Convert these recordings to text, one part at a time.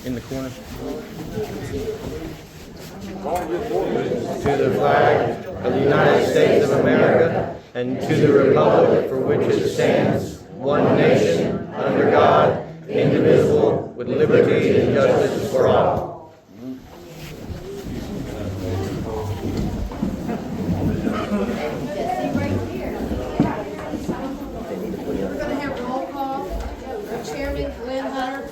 in the corner. To the flag of the United States of America and to the republic for which it stands, one nation, under God, indivisible, with liberty and justice for all. We're going to have roll call. Chairman Glenn Hunter.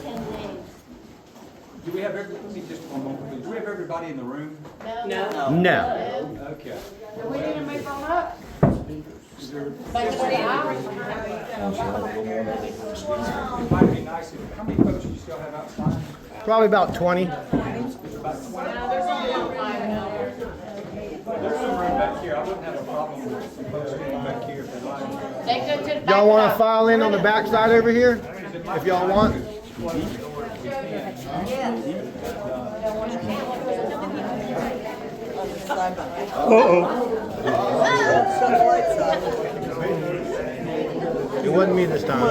Do we have let me just one moment, please. Do we have everybody in the room? No. Okay. Do we need to make them up? It might be nice if, how many folks do you still have outside? Probably about 20. About 20? There's some room back here. I wouldn't have a problem with some folks getting back here if they like. They go to the back. Y'all want to file in on the back side over here? If y'all want. It wasn't me this time.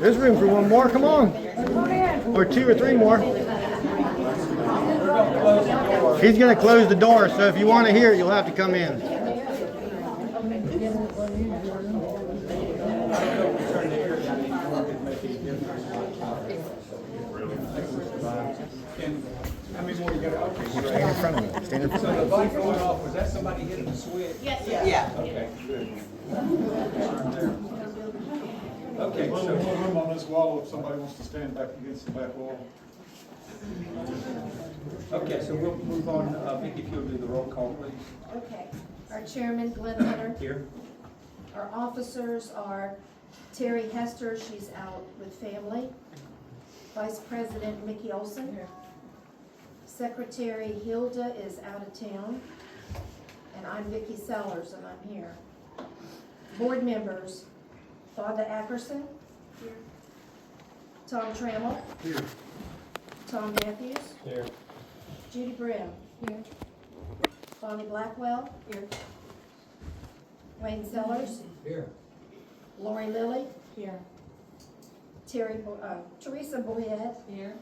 There's room for one more. Come on. Or two or three more. He's going to close the door, so if you want to hear it, you'll have to come in. And how many more you got? Okay, Stand great. in front of me. Stand in front So of me. the light going off, was that somebody hitting the switch? Yes. Yeah. Okay, good. Okay, There's a so, little room on this wall if somebody wants to stand back against the back wall. okay, so we'll move on. Vicki, if you'll do the roll call, please. Okay. Our chairman Glenn Hunter. Here. Our officers are Terry Hester, she's out with family. Vice President Mickey Olson. Secretary Hilda is out of town. And I'm Vicki Sellers, and I'm here. Board members, Fonda Ackerson. Here. Tom Trammell. Here. Tom Matthews. Here. Judy Brim. Here. Bonnie Blackwell. Here. Wayne Sellers. Here. Lori Lilly. Here. Teresa Boyette. Here.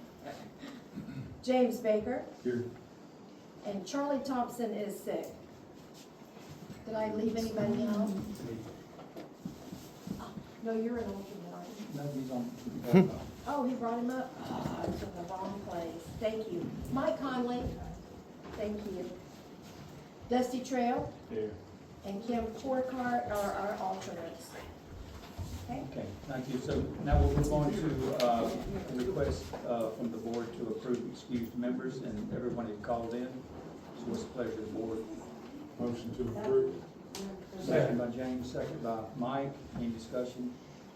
James Baker. Here. And Charlie Thompson is sick. Did I leave anybody out? No, you're an alternate, aren't you? No, he's on. Oh, he brought him up? Oh, I was in the wrong place. Thank you. Mike Conley. Thank you. Dusty Trail Here. and Kim Corcart are our alternates. Okay? Okay, thank you. So now we'll move on to a request from the board to approve excused members, and everyone who called in. So what's the pleasure of the board? Motion to approve. Second by James, second by Mike. Any discussion?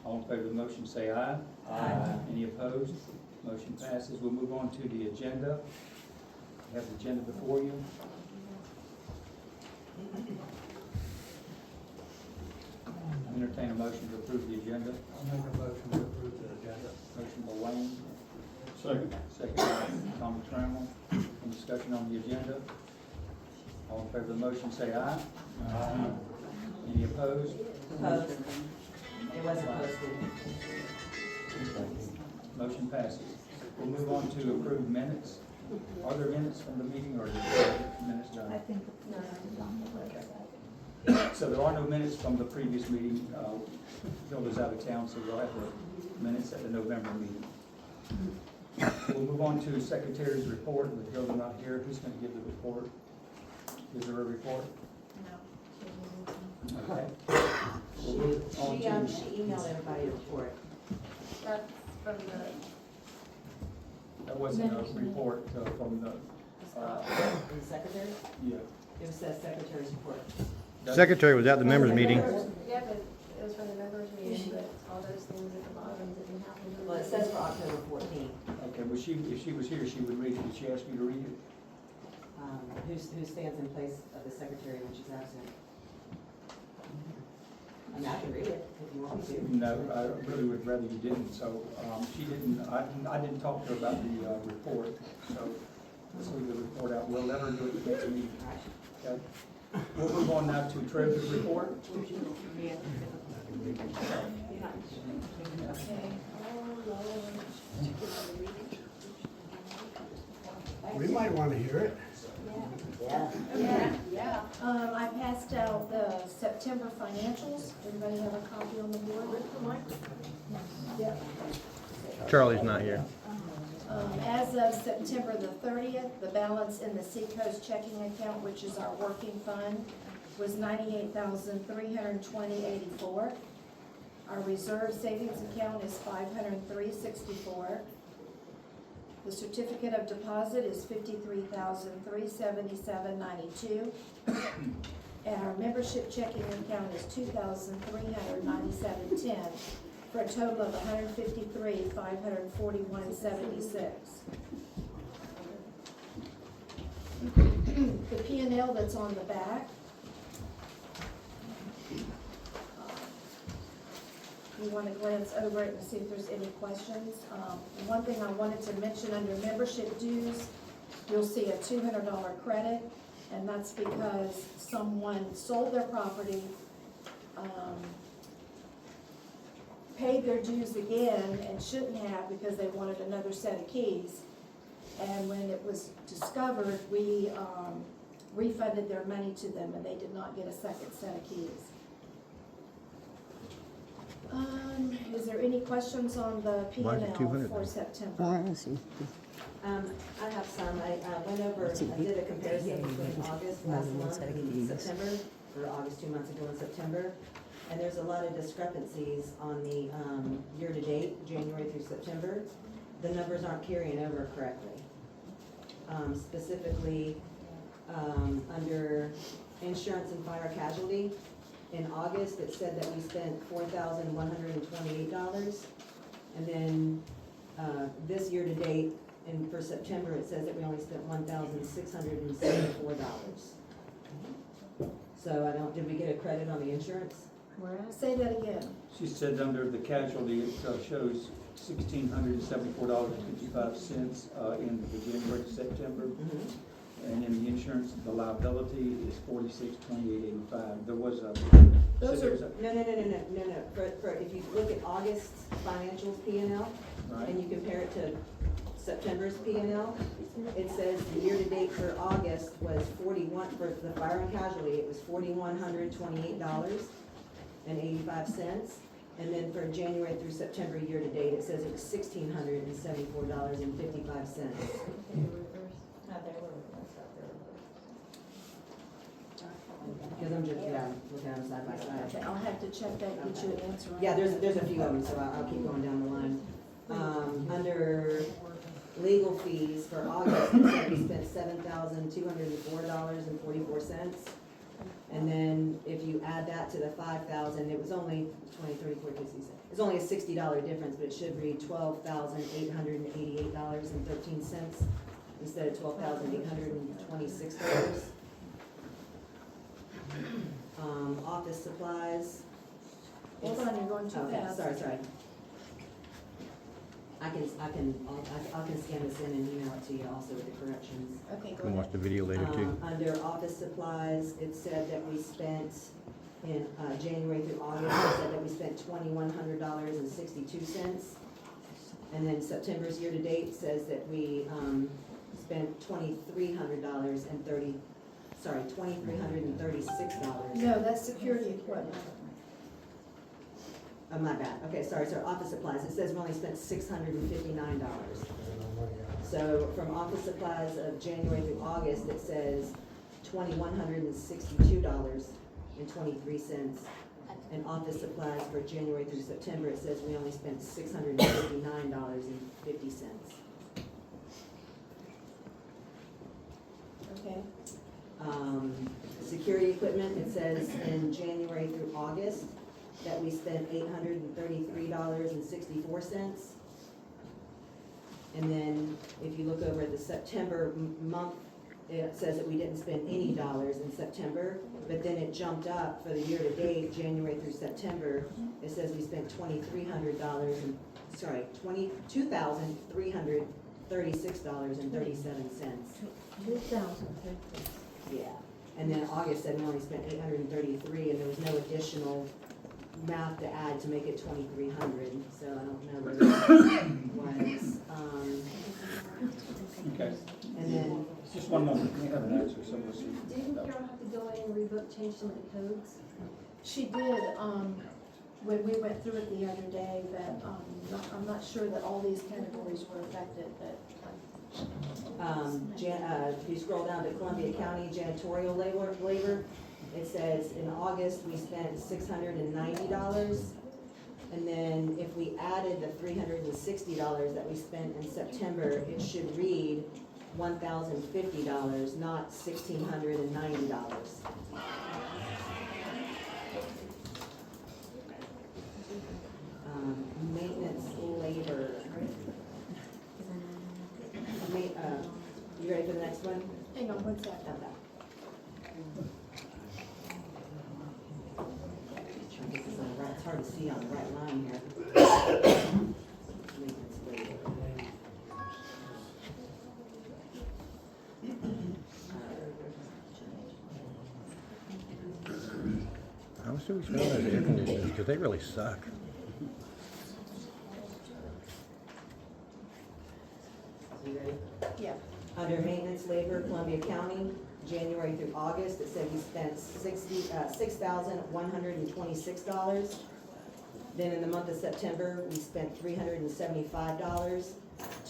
All in favor of the motion, say aye. Aye. Any opposed? Motion passes. We'll move on to the agenda. You have the agenda before you. Entertain a motion to approve the agenda. I'll make a motion to approve the agenda. Motion by Wayne, Second. second by Tommy Trammell. Any discussion on the agenda? All in favor of the motion, say aye. Aye. Any opposed? Opposed. It wasn't posted. Motion passes. We'll move on to approve minutes. Are there minutes from the meeting, or are there minutes done? I think no. Okay. So there are no minutes from the previous meeting. Hilda's out of town, so we'll have the minutes at the November meeting. We'll move on to Secretary's report. With Hilda not here, who's going to give the report? Is there a report? Okay. We'll move on She to, emailed everybody a report. That's from the, that wasn't a report from the, The secretary? yeah. It says secretary's report. Secretary was at the members meeting. Yeah, but it was from the members meeting, but all those things at the bottom didn't happen. Well, it says for October 14th. Okay, well, if she was here, she would read it. Did she ask you to read it? Who stands in place of the secretary when she's absent? I mean, I can read it if you want me to. No, I really would rather you didn't. So she didn't. I didn't talk to her about the report. So So we'll report out, we'll let her do it the next meeting. Okay? We'll move on now to treasurer's report. We might want to hear it. I passed out the September financials. Everybody have a copy on the board? Yep. Charlie's not here. As of September the 30th, the balance in the Seacoast checking account, which is our working fund, was $98,320.84. Our reserve savings account is $503.64. The certificate of deposit is $53,377.92. And our membership checking account is $2,397.10, for a total of $153,541.76. The P&L that's on the back. You want to glance over it and see if there's any questions. One thing I wanted to mention under membership dues, you'll see a $200 credit, and that's because someone sold their property, paid their dues again and shouldn't have because they wanted another set of keys. And when it was discovered, we refunded their money to them and they did not get a second set of keys. Is there any questions on the Why is it P&L 200 for then? September? I have some, I went over, I did a comparison between August last month and September, or August 2 months ago in September. And there's a lot of discrepancies on the year-to-date, January through September. The numbers aren't carrying over correctly. Specifically, under insurance and fire casualty, in August, it said that we spent $4,128. And then this year-to-date, and for September, it says that we only spent $1,674. So I don't, did we get a credit on the insurance? Say that again. She said under the casualty, it shows $1,674.55 in the January to September. And in the insurance, the liability is $46,2885. There was a. Those are- No. For if you look at August's financials P&L, Right. and you compare it to September's P&L, it says the year-to-date for August was for the fire and casualty, it was $4,128.85. And then for January through September year-to-date, it says it was $1,674.55. Because I'm just, looking at them side by side. Okay, I'll have to check that and get you an answer. on Yeah, that. there's a few of them, so I'll keep going down the line. Under legal fees for August, it said we spent $7,204.44. And then if you add that to the 5,000, it was only 20, 34, 60 cents. It's only a $60 difference, but it should read $12,888.13 instead of $12,826. Office supplies. Hold on, you're going too Okay, fast. sorry. I can scan this in and email it to you also with the corrections. Okay, You go can watch ahead. the video later too. Under office supplies, it said that we spent, in January through August, it said that we spent $2,100.62. And then September's year-to-date says that we spent $2,336. No, that's security equipment. Oh, my bad. Okay, sorry, office supplies, it says we only spent $659. So from office supplies of January through August, it says $2,162.23. And office supplies for January through September, it says we only spent $659.50. Okay. Security equipment, it says in January through August that we spent $833.64. And then if you look over at the September month, it says that we didn't spend any dollars in September, but then it jumped up for the year-to-date, January through September. It says we spent $2,300 $36.37. 2,000. Yeah, and then August said we only spent 833, and there was no additional math to add to make it 2,300, so I don't know what that was. Okay, And then, just one moment, we have an answer, so we'll see. Didn't Carol have to go in and rebook, change some of the codes? She did, when we went through it the other day, but, I'm not sure that all these categories were affected, but, if you scroll down to Columbia County janitorial labor, it says in August, we spent $690. And then if we added the $360 that we spent in September, it should read $1,050, not $1,690. Maintenance labor. You ready for the next one? hang on one second. Okay. This is on the right, it's hard to see on the right line here. Maintenance labor. How much do we spend on those air conditioners? Because they really suck. You ready? Yeah. Under maintenance labor, Columbia County, January through August, it said we spent $6,126. Then in the month of September, we spent $375.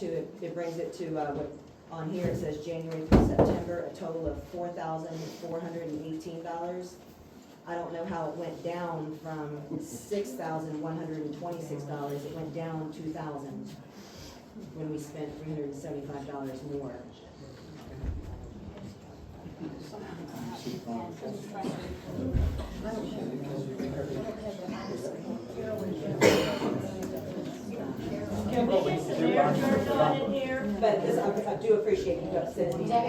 It brings it to, what, on here it says January through September, a total of $4,418. I don't know how it went down from $6,126, it went down $2,000 when we spent $375 more. But this, I do appreciate you guys sending me. But I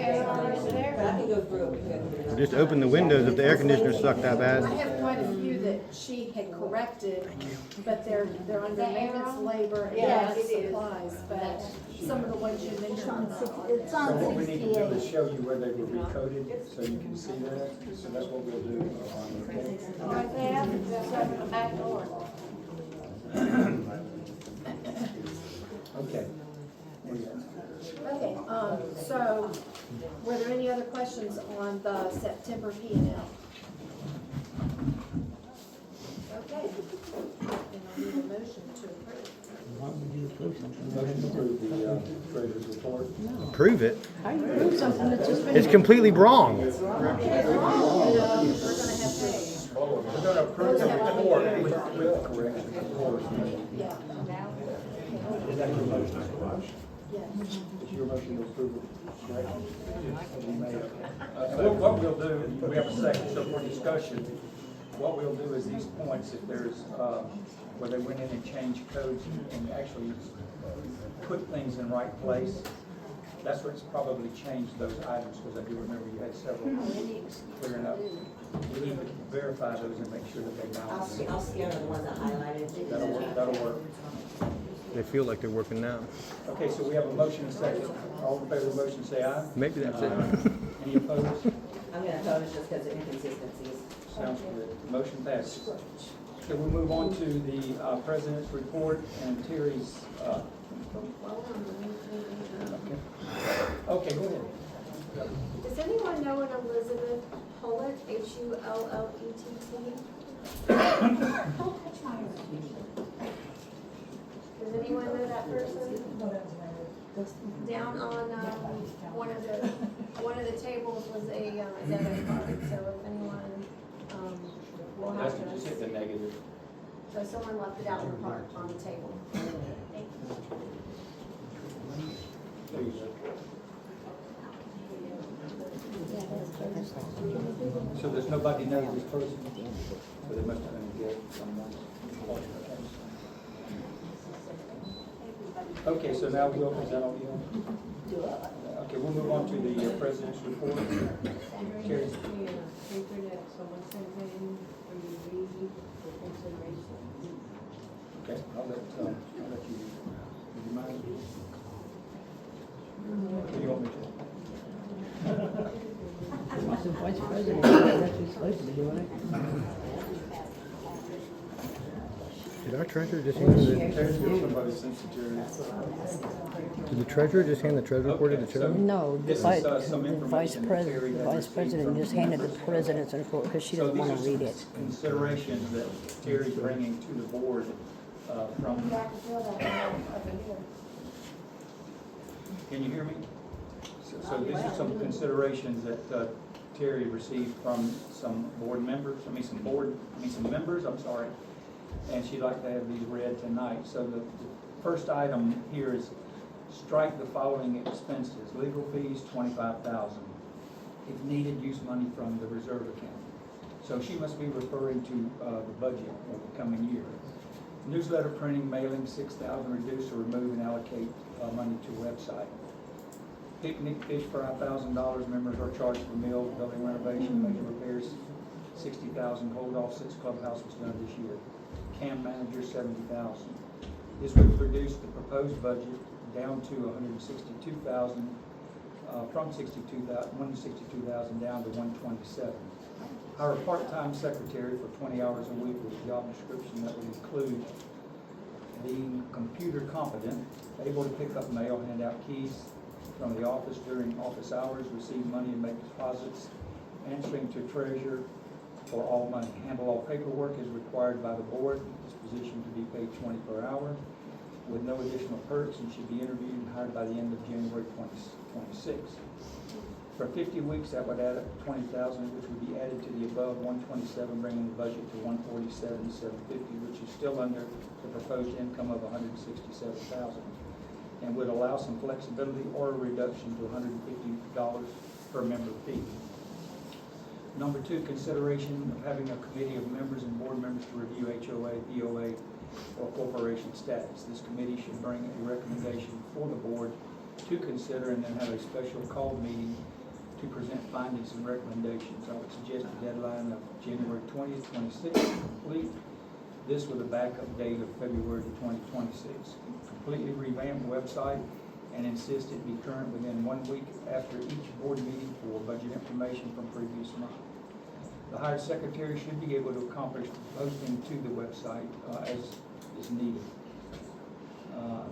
can go through it. Just open the windows if the air conditioners suck that I bad. have quite a few that she had corrected, but they're under maintenance labor and Yes, gas it is. supplies, but some of the ones you mentioned are not on It's there. So on what we need to do is 68. show you where they were recoded, so you can see that, so that's what we'll do. Okay? Right there, that's right, the back door. Okay. Where you at? Okay, so, were there any other questions on the September P and L? Okay, then I'll need a motion to approve. Motion to approve the treasurer's report. Prove it. Something that's just been. It's completely wrong. We're gonna have to, We're gonna approve the report with the correction, of course. yeah, Is that your motion? yes. Is your motion to approve it, correct? What we'll do, we have a second, so for discussion, what we'll do is these points, if there's, where they went in and changed codes and actually put things in right place, that's what's probably changed those items, because I do remember you had several clearing up. We need to verify those and make sure that they balance. I'll scan the ones I highlighted. That'll work. They feel like they're working now. Okay, so we have a motion and a second. All in favor of the motion, say aye. Maybe that's it. Any opposed? I'm gonna oppose just because of inconsistencies. Sounds good. Motion passes. Okay, we'll move on to the president's report and Terry's, okay, go ahead. Does anyone know an Elizabeth Hullett, Hullett? Does anyone know that person? Down on, one of the tables was a debit card, so if anyone, will That's have to just hit to. the negative. So someone left it out in the park on the table. Thank you. Please. So there's nobody knows this person? So they must have been good someone. Okay, so now we'll, is that all you want? Okay, we'll move on to the president's report. Terry. Okay, I'll let you, would you mind? Do you want me to? He's the vice president, that's what he's supposed to be doing it. Did our treasurer just hand Somebody sent it to her. did the treasurer just hand the treasurer report to the chairman? No, This is, some information that Terry had vice received president from- just handed the president's report because she doesn't want to read it. Considerations that Terry's bringing to the board, from, You have to feel that over here. can you hear me? So these are some considerations that, Terry received from some board members, some members, I'm sorry. And she'd like to have these read tonight. So the first item here is strike the following expenses. Legal fees, $25,000. If needed, use money from the reserve account. So she must be referring to the budget of the coming year. Newsletter printing, mailing, $6,000. Reduce or remove and allocate money to website. Picnic fish, $5,000. Members are charged for meal, building renovation, major repairs, $60,000. Hold off 6 clubhouse was done this year. Camp manager, $70,000. This would reduce the proposed budget down to $162,000, from $162,000 down to $127,000. Hire a part-time secretary for 20 hours a week with a job description that would include being computer competent, able to pick up mail, hand out keys from the office during office hours, receive money and make deposits, answering to treasurer for all money, handle all paperwork as required by the board. This position to be paid $20 per hour with no additional perks and should be interviewed and hired by the end of January 2026. For 50 weeks, that would add up to $20,000, which would be added to the above 127, bringing the budget to 147,750, which is still under the proposed income of 167,000, and would allow some flexibility or a reduction to $150 per member fee. Number 2, consideration of having a committee of members and board members to review HOA, POA, or corporation status. This committee should bring a recommendation for the board to consider and then have a special called meeting to present findings and recommendations. I would suggest a deadline of January 20th, 26th to complete. This with a backup date of February 2026. Completely revamp the website and insist it be current within 1 week after each board meeting for budget information from previous month. The hired secretary should be able to accomplish posting to the website as is needed.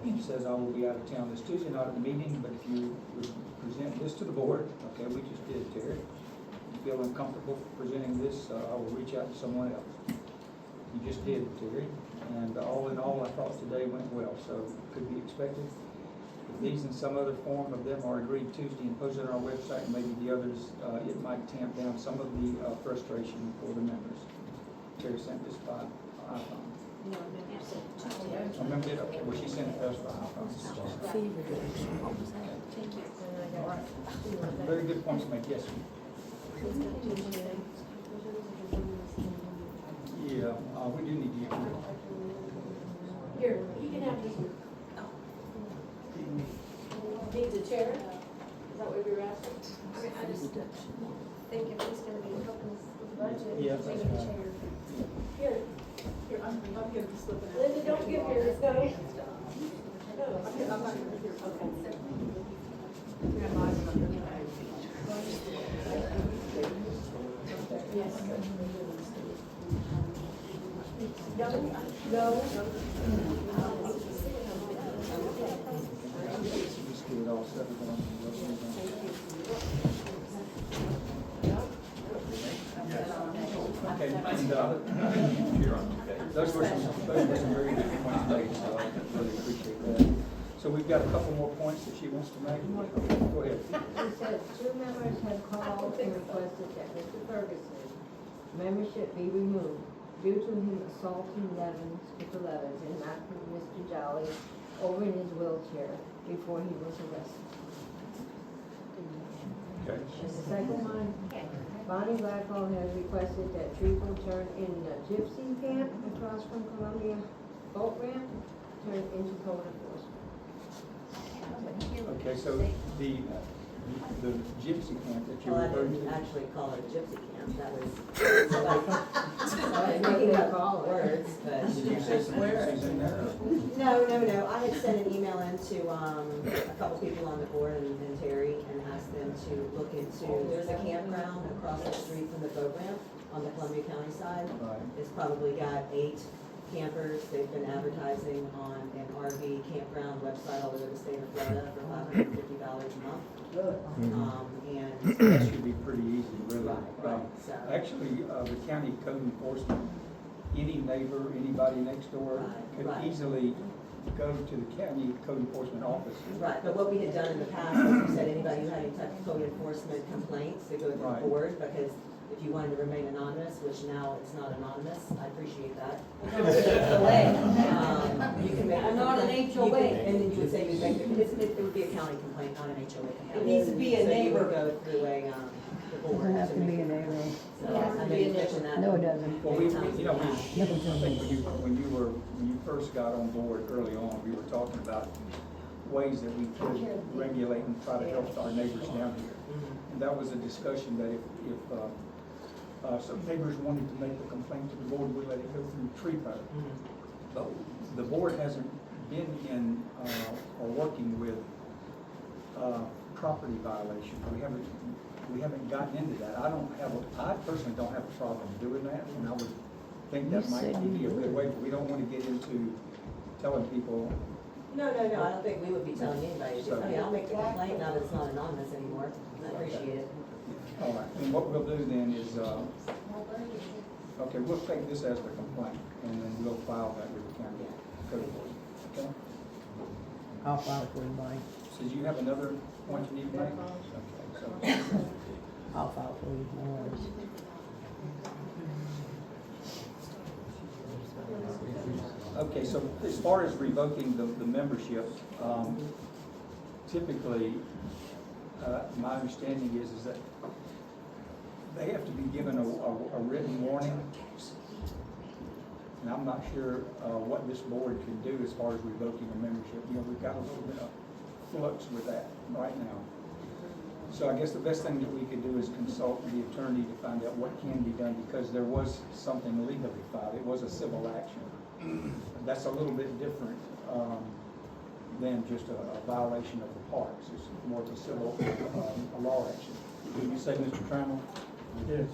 He says, I will be out of town this Tuesday, not at the meeting, but if you would present this to the board, okay, we just did, Terry. If you feel uncomfortable presenting this, I will reach out to someone else. You just did, Terry. And all in all, I thought today went well, so it could be expected. If these in some other form of them are agreed Tuesday and posted on our website, and maybe the others, it might tamp down some of the frustration for the members. Terry sent this by iPhone. Remember it? Okay, well, she sent it to us by iPhone. Very good points made, yes, sir. Yeah, we do need you. Here, you can have this one. Needs a chair? Is that what we were asking? I mean, I just think if he's gonna be helping us with the budget, Yeah, maybe that's a right. chair. Here, I'm gonna be slipping out. Linda, don't give yours, no. No. I'm not gonna hear. Okay. Yes. No. Just do it all separate. Okay, and those were some very good points made, so I really appreciate that. So we've got a couple more points that she wants to make. Go ahead. He said 2 members have called and requested that Mr. Ferguson's membership be removed due to him assaulting Mr. Levens and knocking Mr. Jolly over in his wheelchair before he was arrested. Okay. The second one, Bonnie Blackwell has requested that Trevo turn in the gypsy camp across from Columbia boat ramp, turn into code enforcement. Okay, so the the gypsy camp that you Well, I referred didn't to. actually call it a gypsy camp, that was, somebody making up words, but. Did you say some gypsies in there? No, I had sent an email in to, a couple people on the board and Terry and asked them to look into, there's a campground across the street from the boat ramp on the Columbia County side. Right. It's probably got 8 campers. They've been advertising on an RV campground website all over the state of Florida for $550 a month. And That should be pretty easy, really. Right, so- Actually, the county code enforcement, any neighbor, anybody next door could Right. easily go to the county code enforcement office. Right, but what we had done in the past was we said anybody who had any type of code enforcement complaints to go to the Right. board, because if you wanted to remain anonymous, which now it's not anonymous, I appreciate that. You can make. I'm not an you HOA. can- And then you would say, you'd make, it would be a county complaint, not an HOA complaint. It needs to be a So you neighbor. would go through the board. Doesn't have to make be it. an neighbor. So I know you mentioned that. No, it doesn't. Well, many times in you know, the past. I think when you first got on board early on, we were talking about ways that we could regulate and try to help our neighbors down here. Mhm. And that was a discussion that if some neighbors wanted to make a complaint to the board, we let it go through tree permit. Mhm. But the board hasn't been in, or working with, property violations. We haven't gotten into that. I personally don't have a problem doing that, and I would think that You might said be you a good would. way, but we don't want to get into telling people, No, I don't think we would be telling anybody to. I mean, I'll make the complaint now that it's not anonymous anymore. I appreciate it. all right, and what we'll do then is, okay, we'll take this as the complaint, and then we'll file that with the county code enforcement, okay? I'll file it for you, Mike. So do you have another point you need to make? Okay, so, I'll file for you, no worries. okay, so as far as revoking the membership, typically, my understanding is that they have to be given a written warning. And I'm not sure what this board can do as far as revoking a membership. You know, we've got a little bit of flux with that right now. So I guess the best thing that we could do is consult the attorney to find out what can be done, because there was something legally filed. It was a civil action. That's a little bit different than just a violation of the parks. It's more of a civil, a law action. Did you say, Mr. Trammell? Yes.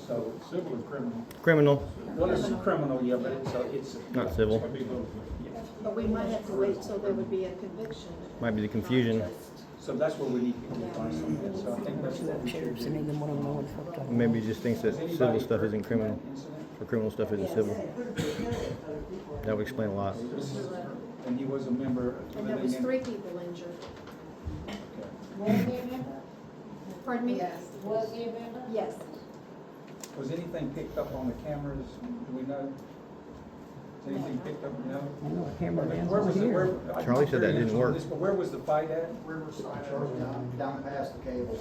So, Civil and criminal. Criminal, well, it's criminal, yeah, but it's. not civil. It's gonna be both. Yeah. But we might have to wait till there would be a conviction. Might be the confusion. Not just- So that's where we need to get advice on that. So I think that's what we should Sheriffs and do. neither one of them know what the fuck talking Maybe he just thinks that Has anybody civil stuff heard isn't of criminal, that incident? or criminal stuff isn't civil. That would explain a lot. This is- And he was a member And there living was in. 3 people injured. Okay. Was he a member? Pardon me? Was he a member? Yes. Was anything picked up on the cameras? Do we know? Was anything picked up? No? I know a camera Where man's was over it? here. I'm Charlie not said that very didn't much on work. this, But where was the fight at? Riverside, down past the cable.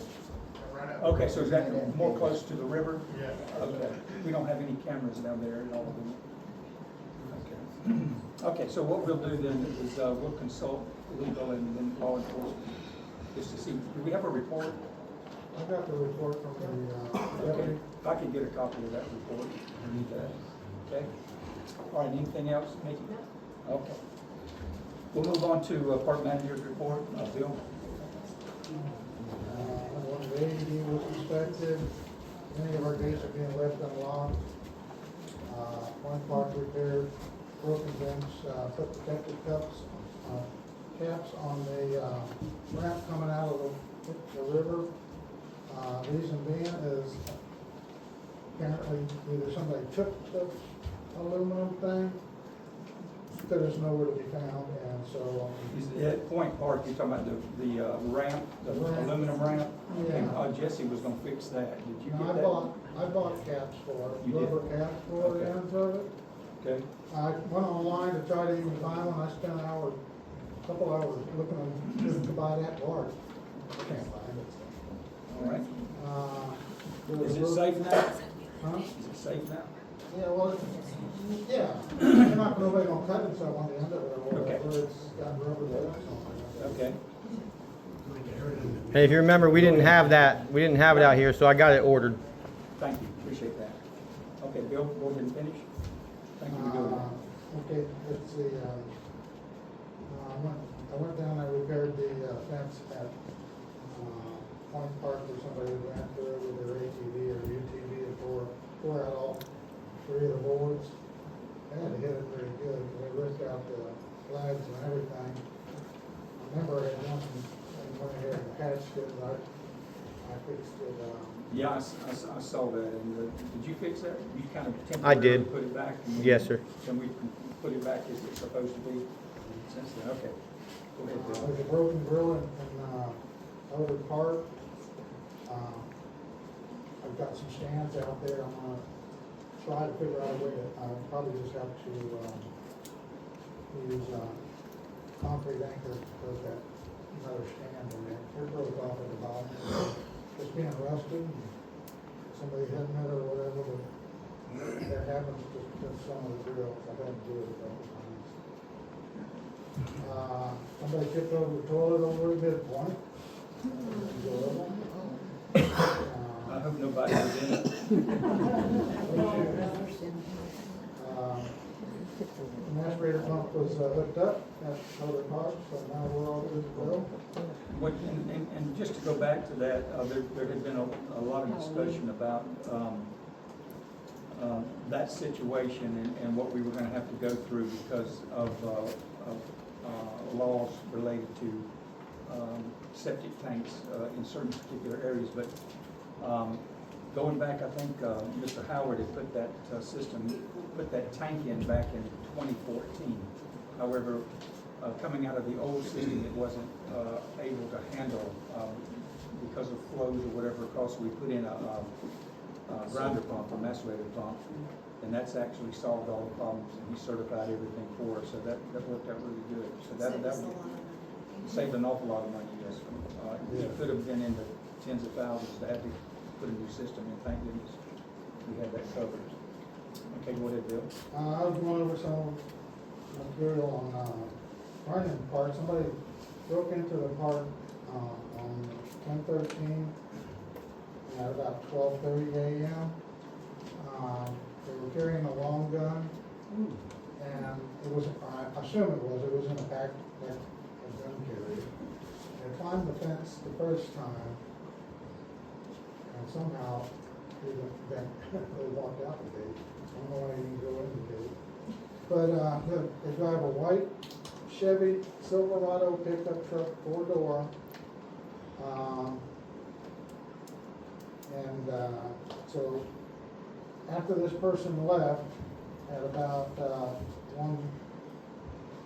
Okay, so is that more close to the river? Yeah. Okay, we don't have any cameras down there at all. do we? Okay. Okay, so what we'll do then is, we'll consult legal and then law enforcement, just to see, do we have a report? I got the report from the, Okay, if I could get a copy of that report, I need that, okay? All right, anything else, Mickey? Okay. We'll move on to park manager's report, Bill. When the AED was inspected, many of our gates are being left unlocked. One part repaired, broken bins, put protective caps on the ramp coming out of the river. Reason being is apparently either somebody took the aluminum thing, because there's nowhere to be found, and so. Is at Point Park, you're talking about the ramp, the Ramp. aluminum ramp? Yeah. And Jesse was gonna fix that, did you No, get that? I bought caps for it, You did? rubber caps for the Okay. ends of it. Okay, I went online to try to even find one, I spent an hour, couple hours looking on, just to buy that part. Can't find it. all right. There was Is a it little- safe now? Huh? Is it safe now? Yeah, well, yeah, you're not, nobody gonna cut itself on the end of it or Okay. whatever, it's got rubber caps on it. Okay. Make it hurt, isn't it? And if you remember, we didn't have that, we didn't have it out here, so I got it ordered. Thank you, appreciate that. Okay, Bill, go ahead and finish. Thank you for doing that. Okay, let's see, I went down, I repaired the fence at Point Park where somebody ran through it with their ATV or UTV and tore out all three of the boards. I had to hit it pretty good, they ripped out the flags and everything. I remember I had one, went ahead and patched it, but I fixed it, Yeah, I saw that, and did you fix that? You kind of I temporarily did. put it back? and Yes, sir. Can we put it back as it's supposed to be since then? Okay. Go ahead, Bill. there's a broken grill in Outer Park. I've got some stands out there, I'm gonna try to figure out a way to, probably just have to, use, concrete anchor to put that another stand in there. It broke off at the bottom, just being rusted, and somebody hitting it or whatever, but that happens to some of the grills, I've had to do it a couple times. Somebody tipped over the toilet over at midpoint. I hope nobody was in it. The macerator pump was hooked up at Outer Park, so now we're all good to go. And just to go back to that, there had been a lot of discussion about that situation and what we were going to have to go through because of laws related to septic tanks in certain particular areas. But going back, I think Mr. Howard had put that put that tank in back in 2014. However, coming out of the old system, it wasn't able to handle because of flows or whatever. Because we put in a grinder pump, a macerator pump, and that's actually solved all the problems. And he certified everything for us, so that worked out really good. So that saved an awful lot of money. Yes, it could have been in the tens of thousands to have to put a new system in. Thank goodness we had that covered. Okay, go ahead, Bill. I was going over some material on Vernon Park. Somebody broke into the park on 10/13 at about 12:30 a.m. They were carrying a long gun, and it was, I assume it was in a pack, like a gun carrier. They climbed the fence the first time, and somehow they walked out the gate. I don't know why they didn't go in the gate. But they drive a white Chevy Silverado pickup truck, 4-door. So after this person left at about around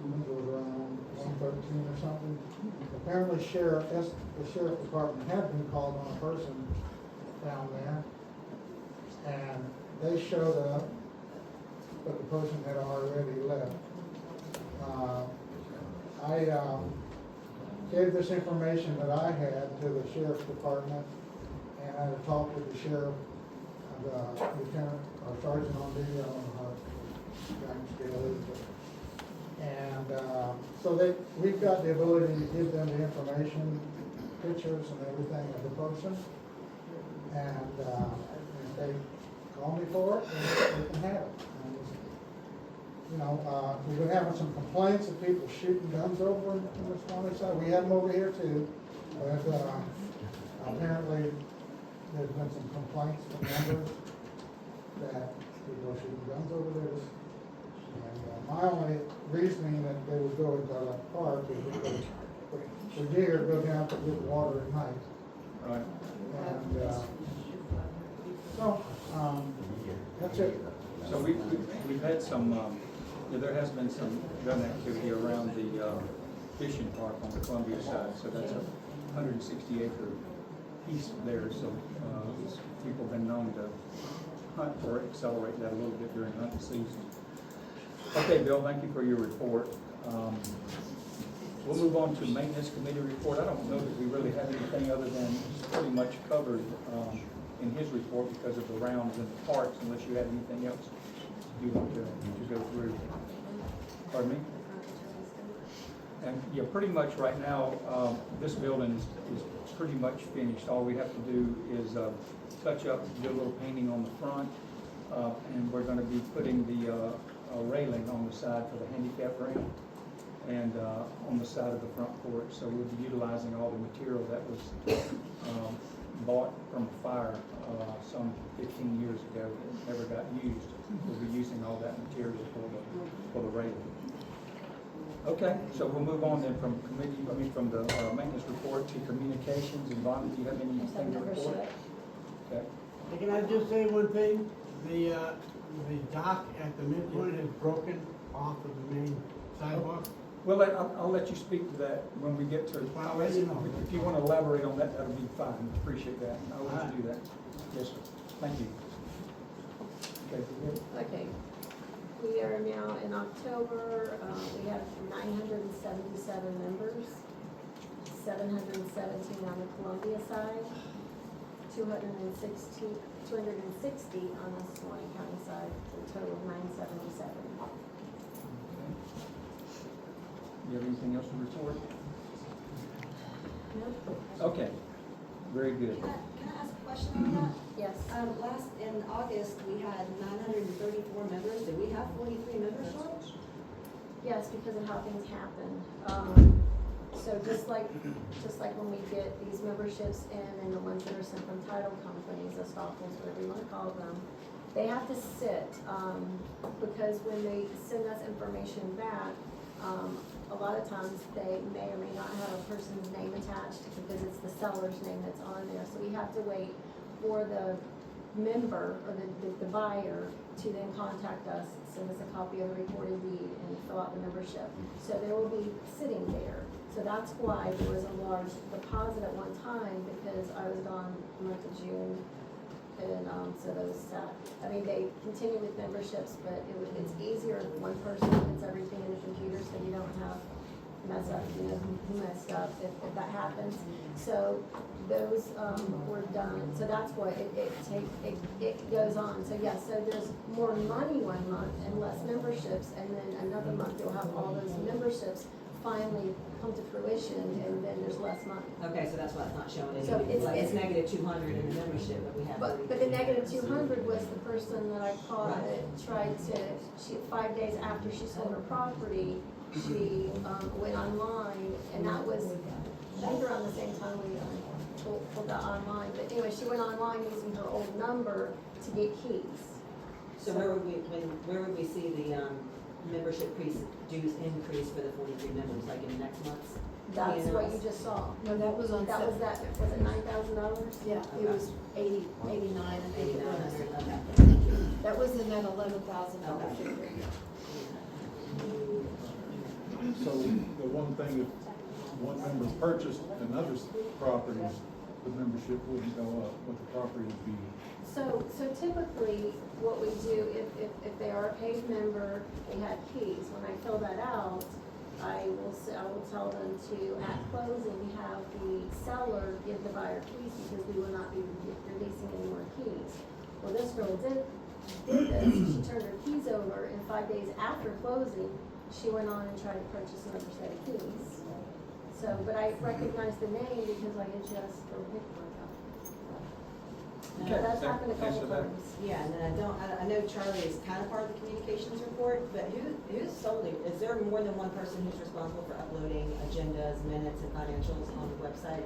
1:13 or something, apparently the sheriff department had been called on a person down there, and they showed up, but the person had already left. I gave this information that I had to the sheriff's department, and I had a talk with the sheriff, the lieutenant or sergeant on duty, I don't know how James scale is, but, and so we've got the ability to give them the information, pictures and everything of the person, and if they call me for it, then they can have it. And, you know, we've been having some complaints of people shooting guns over in the Swanee side. We had them over here too, but apparently there's been some complaints from members that people are shooting guns over there. And my only reasoning that they would go into that park is because the deer go down to get water at night. Right. And so that's it. So we've had some, there has been some gun activity around the fishing park on the Columbia side, so that's a 160-acre piece there, so people have been known to hunt or accelerate that a little bit during hunting season. Okay, Bill, thank you for your report. We'll move on to maintenance committee report. I don't know that we really have anything other than it's pretty much covered in his report because of the rounds in the parks, unless you have anything else you want to go through. Pardon me? And yeah, pretty much right now, this building is pretty much finished. All we have to do is touch up, do a little painting on the front, and we're gonna be putting the railing on the side for the handicap ramp and on the side of the front porch. So we'll be utilizing all the material that was bought from a fire some 15 years ago that never got used. We'll be using all that material for the railing. Okay, so we'll move on then from from the maintenance report to communications. And Bonnie, do you have anything to report? Okay. Can I just say one thing? The dock at the midpoint is broken off of the main sidewalk. Well, I'll let you speak to that when we get to it. Well, I'll let you know. If you want to elaborate on that, that'll be fine. Appreciate that. I'll always do that. Yes, sir. Thank you. Okay, go ahead. Okay, we are now in October, we have 977 members, 717 on the Columbia side, 260 on the Swanee County side, for a total of 977. You have anything else to report? Nope. Okay, very good. Can I ask a question on that? Yes. In August, we had 934 members. Did we have 43 members short? Yes, because of how things happen. So just like when we get these memberships in and the ones that are sent from title companies, estoppels, whatever you wanna call them, they have to sit, because when they send us information back, a lot of times they may or may not have a person's name attached because it's the seller's name that's on there. So we have to wait for the member or the buyer to then contact us, send us a copy of the recorded deed and fill out the membership. So they will be sitting there. So that's why there was a large deposit at one time, because I was gone the month of June. And so those sat, I mean, they continue with memberships, but it's easier if one person puts everything in the computer so you don't have mess up, you know, who messed up if that happens. So those were done, so that's what it goes on. So yes, so there's more money one month and less memberships, and then another month you'll have all those memberships finally come to fruition, and then there's less money. Okay, so that's why it's not showing. So it's negative 200 in the membership, but we have. But the negative 200 was the person that I caught Right. that tried to, 5 days after she sold her property, she went online, and that was, I think around the same time we pulled that online. But anyway, she went online using her old number to get keys. So where would we see the membership dues increase for the 43 members, like in next month's? That's what you just saw. No, that was on. That was that, was it $9,000? Yeah, it was 89, I think it was. 8,900, okay. That was in that $11,000 figure. So the one thing, if one member purchased another's properties, the membership wouldn't go up, but the property would be. So typically, what we do, if they are a paid member, they have keys. When I fill that out, I will tell them to, at closing, have the seller give the buyer keys, because we will not be releasing any more keys. Well, this girl did this, she turned her keys over, and 5 days after closing, she went on and tried to purchase another set of keys. So, but I recognize the name because I had just filled paperwork out. Okay, That's happened a thanks couple for that. times. Yeah, and then I know Charlie is kind of part of the communications report, but who's solely, is there more than one person who's responsible for uploading agendas, minutes, and financials on the website?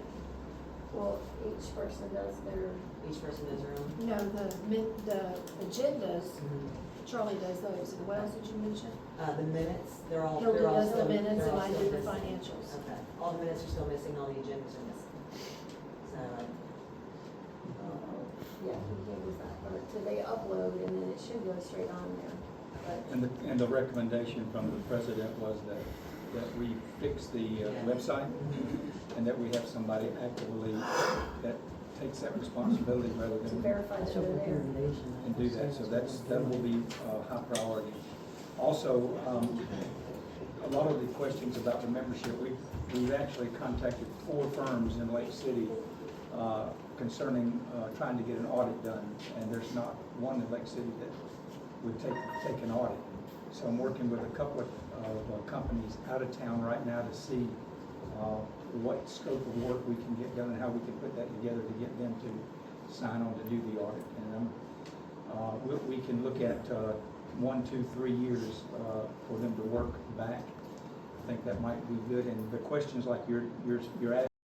Well, each person does their, Each person does their own? No, the agendas, Charlie does those. And what else did you mention? The minutes, they're all. Hilda they're all does the still- minutes they're and all I still do the missing. financials. Okay, all the minutes are still missing, all the agendas are missing. So, yeah, he gave us that part. So they upload and then it should go straight on there. But And the recommendation from the president was that we fix the website and that we have somebody actively that takes that responsibility rather to than verify that they're there. and do that. So that will be a high priority. Also, a lot of the questions about the membership, we've actually contacted 4 firms in Lake City concerning trying to get an audit done, and there's not one in Lake City that would take an audit. So I'm working with a couple of companies out of town right now to see what scope of work we can get done and how we can put that together to get them to sign on to do the audit. And we can look at 1, 2, 3 years for them to work back. I think that might be good. And the questions like you're asking